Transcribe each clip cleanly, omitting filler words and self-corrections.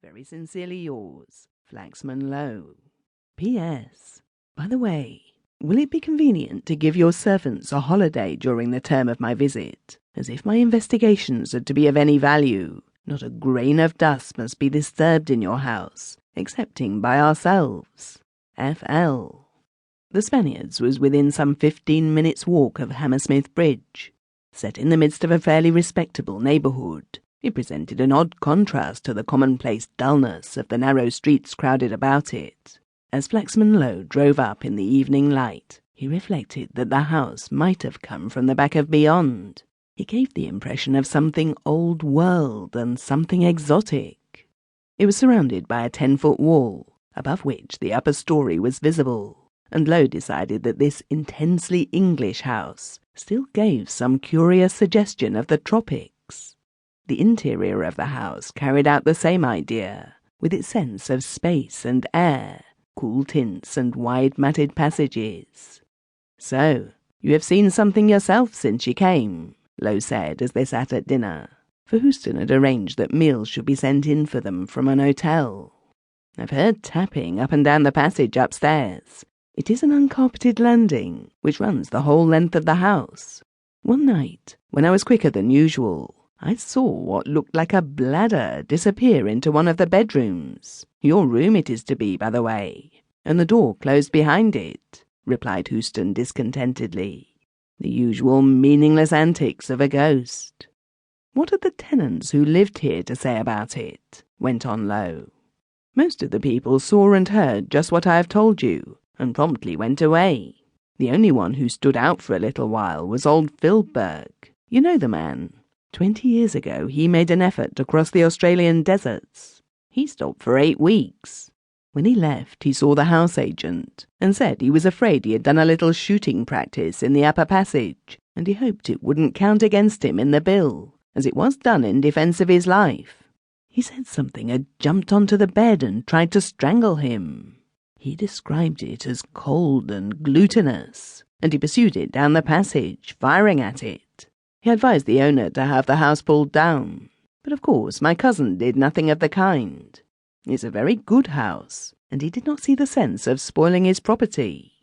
Very sincerely yours, Flaxman Low. P.S. By the way, will it be convenient to give your servants a holiday during the term of my visit? As if my investigations are to be of any value, not a grain of dust must be disturbed in your house, excepting by ourselves. F.L. The Spaniards was within some 15 minutes' walk of Hammersmith Bridge. Set in the midst of a fairly respectable neighbourhood, it presented an odd contrast to the commonplace dullness of the narrow streets crowded about it. As Flaxman Low drove up in the evening light, he reflected that the house might have come from the back of beyond. It gave the impression of something old-world and something exotic. It was surrounded by a 10-foot wall, above which the upper story was visible, and Low decided that this intensely English house still gave some curious suggestion of the tropics. The interior of the house carried out the same idea, with its sense of space and air, cool tints and wide matted passages. "So, you have seen something yourself since you came," Low said as they sat at dinner, for Houston had arranged that meals should be sent in for them from an hotel. "I've heard tapping up and down the passage upstairs. It is an uncarpeted landing, which runs the whole length of the house. One night, when I was quicker than usual, I saw what looked like a bladder disappear into one of the bedrooms. Your room it is to be, by the way, and the door closed behind it," replied Houston discontentedly. "The usual meaningless antics of a ghost." "What had the tenants who lived here to say about it?" went on Low. "Most of the people saw and heard just what I have told you, and promptly went away. The only one who stood out for a little while was old Philberg. You know the man. 20 years ago he made an effort to cross the Australian deserts. He stopped for 8 weeks. When he left, he saw the house agent, and said he was afraid he had done a little shooting practice in the upper passage, and he hoped it wouldn't count against him in the bill, as it was done in defence of his life. He said something had jumped onto the bed and tried to strangle him. He described it as cold and glutinous, and he pursued it down the passage, firing at it. He advised the owner to have the house pulled down, but of course my cousin did nothing of the kind. It's a very good house, and he did not see the sense of spoiling his property."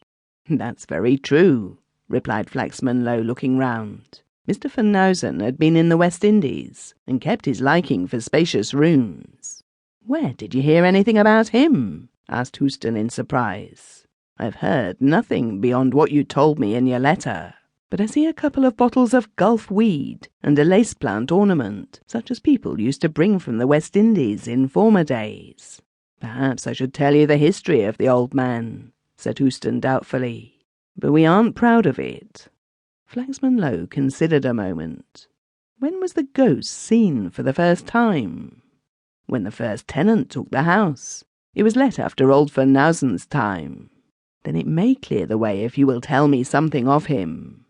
"That's very true," replied Flaxman Low, looking round. Mr. Van had been in the West Indies, and kept his liking for spacious rooms. "Where did you hear anything about him?" asked Houston in surprise. "I've heard nothing beyond what you told me in your letter, but I see a couple of bottles of Gulf weed and a lace plant ornament, such as people used to bring from the West Indies in former days. Perhaps I should tell you the history of the old man," said Houston doubtfully, "but we aren't proud of it." Flaxman Low considered a moment. "When was the ghost seen for the first time?" "When the first tenant took the house. It was let after old Van Nausen's time." "Then it may clear the way if you will tell me something of him."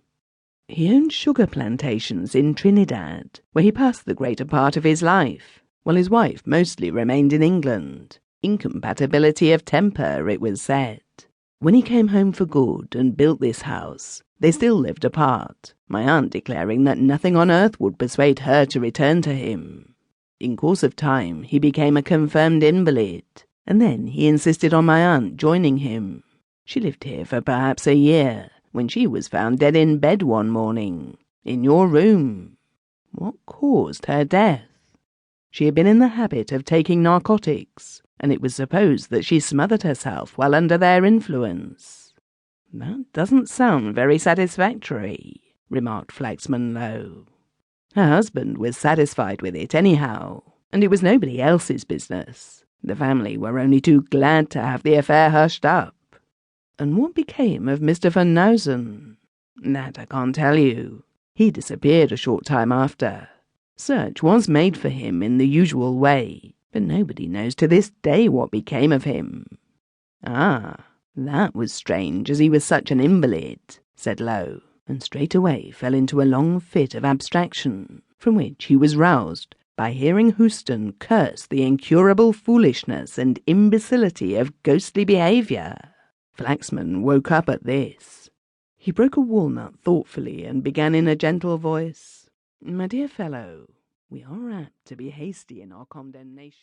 "He owned sugar plantations in Trinidad, where he passed the greater part of his life, while his wife mostly remained in England. Incompatibility of temper, it was said. When he came home for good and built this house, they still lived apart, my aunt declaring that nothing on earth would persuade her to return to him. In course of time he became a confirmed invalid, and then he insisted on my aunt joining him. She lived here for perhaps a year, when she was found dead in bed one morning, in your room." "What caused her death?" "She had been in the habit of taking narcotics, and it was supposed that she smothered herself while under their influence." "That doesn't sound very satisfactory," remarked Flaxman Low. "Her husband was satisfied with it anyhow, and it was nobody else's business. The family were only too glad to have the affair hushed up." "And what became of Mr. Van Nausen?" "That I can't tell you. He disappeared a short time after. Search was made for him in the usual way, but nobody knows to this day what became of him." "Ah, that was strange, as he was such an invalid," said Low, and straightway fell into a long fit of abstraction, from which he was roused by hearing Houston curse the incurable foolishness and imbecility of ghostly behaviour. Flaxman woke up at this. He broke a walnut thoughtfully and began in a gentle voice, "My dear fellow, we are apt to be hasty in our condemnation."